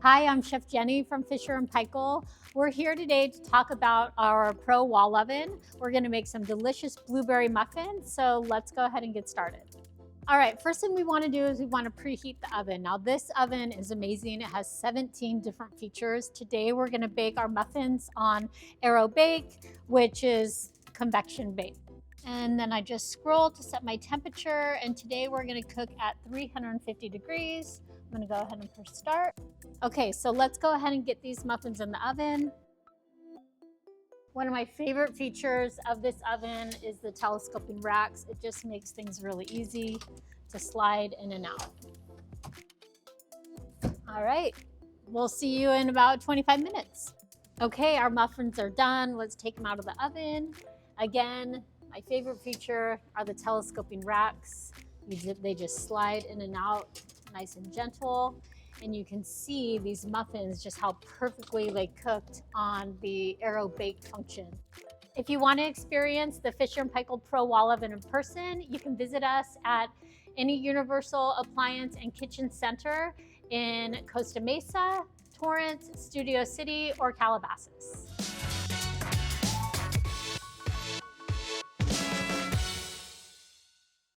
Hi, I'm Chef Jenny from Fisher Paykel. We're here today to talk about our Pro Wall Oven. We're gonna make some delicious blueberry muffins, so let's go ahead and get started. All right, first thing we wanna do is we wanna preheat the oven. Now this oven is amazing. It has 17 different features. Today we're gonna bake our muffins on Aero Bake, which is convection bake. And then I just scroll to set my temperature, and today we're gonna cook at 350 degrees. I'm gonna go ahead and push start. Okay, so let's go ahead and get these muffins in the oven. One of my favorite features of this oven is the telescoping racks. It just makes things really easy to slide in and out. All right, we'll see you in about 25 minutes. Okay, our muffins are done. Let's take them out of the oven. Again, my favorite feature are the telescoping racks. They just slide in and out, nice and gentle. And you can see these muffins, just how perfectly they cooked on the Aero Bake function. If you want to experience the Fisher Paykel Pro Wall Oven in person, you can visit us at any Universal Appliance and Kitchen Center in Costa Mesa, Torrance, Studio City, or Calabasas.